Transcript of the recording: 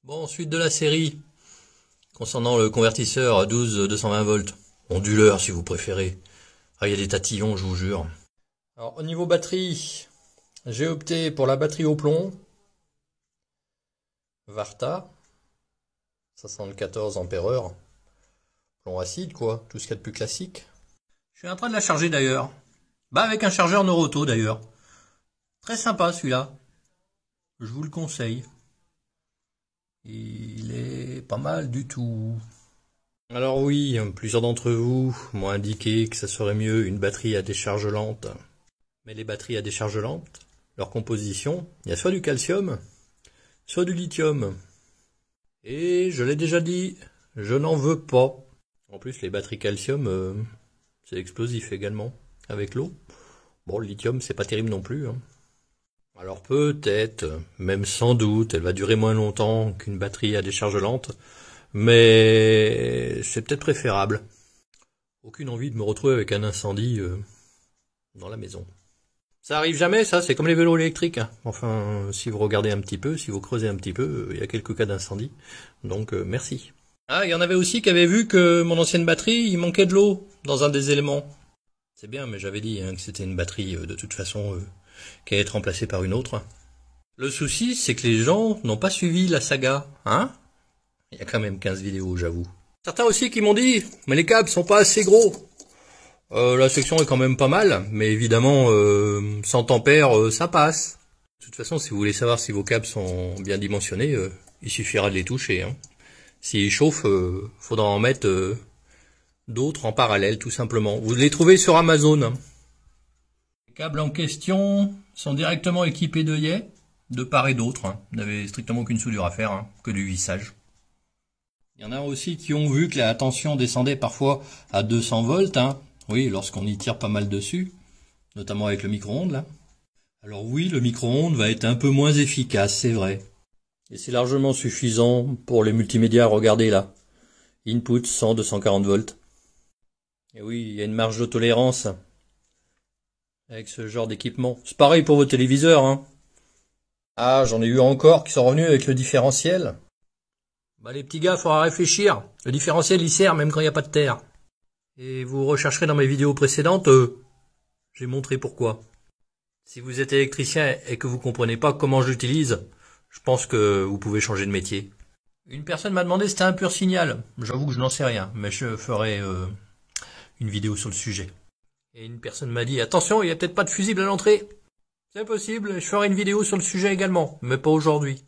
Bon, suite de la série, concernant le convertisseur à 12-220 volts, onduleur si vous préférez. Ah, il y a des tatillons, je vous jure. Alors, au niveau batterie, j'ai opté pour la batterie au plomb, Varta, 74 ampères-heure, plomb acide quoi, tout ce qu'il y a de plus classique. Je suis en train de la charger d'ailleurs. Bah, avec un chargeur Noroto d'ailleurs. Très sympa celui-là. Je vous le conseille. Il est pas mal du tout. Alors oui, plusieurs d'entre vous m'ont indiqué que ça serait mieux une batterie à décharge lente. Mais les batteries à décharge lente, leur composition, il y a soit du calcium, soit du lithium. Et je l'ai déjà dit, je n'en veux pas. En plus, les batteries calcium, c'est explosif également, avec l'eau. Bon, le lithium, c'est pas terrible non plus, hein. Alors peut-être, même sans doute, elle va durer moins longtemps qu'une batterie à décharge lente, mais c'est peut-être préférable. Aucune envie de me retrouver avec un incendie dans la maison. Ça arrive jamais, ça, c'est comme les vélos électriques, hein. Enfin, si vous regardez un petit peu, si vous creusez un petit peu, il y a quelques cas d'incendie, donc merci. Ah, il y en avait aussi qui avaient vu que mon ancienne batterie, il manquait de l'eau dans un des éléments. C'est bien, mais j'avais dit que c'était une batterie de toute façon qui allait être remplacée par une autre. Le souci, c'est que les gens n'ont pas suivi la saga, hein? Il y a quand même 15 vidéos, j'avoue. Certains aussi qui m'ont dit, mais les câbles sont pas assez gros. La section est quand même pas mal, mais évidemment, 100 ampères, ça passe. De toute façon, si vous voulez savoir si vos câbles sont bien dimensionnés, il suffira de les toucher, hein. S'ils chauffent, faudra en mettre d'autres en parallèle, tout simplement. Vous les trouvez sur Amazon, hein. Les câbles en question sont directement équipés d'œillets, de part et d'autre, hein. Vous n'avez strictement aucune soudure à faire, hein, que du vissage. Il y en a aussi qui ont vu que la tension descendait parfois à 200 volts, hein. Oui, lorsqu'on y tire pas mal dessus, notamment avec le micro-ondes, là. Alors oui, le micro-ondes va être un peu moins efficace, c'est vrai. Et c'est largement suffisant pour les multimédias, regardez là. Input 100-240 volts. Et oui, il y a une marge de tolérance avec ce genre d'équipement. C'est pareil pour vos téléviseurs, hein. Ah, j'en ai eu encore qui sont revenus avec le différentiel. Bah les petits gars, faudra réfléchir. Le différentiel, il sert même quand il n'y a pas de terre. Et vous rechercherez dans mes vidéos précédentes, j'ai montré pourquoi. Si vous êtes électricien et que vous comprenez pas comment je l'utilise, je pense que vous pouvez changer de métier. Une personne m'a demandé si c'était un pur signal. J'avoue que je n'en sais rien, mais je ferai une vidéo sur le sujet. Et une personne m'a dit, attention, il n'y a peut-être pas de fusible à l'entrée. C'est possible, je ferai une vidéo sur le sujet également, mais pas aujourd'hui.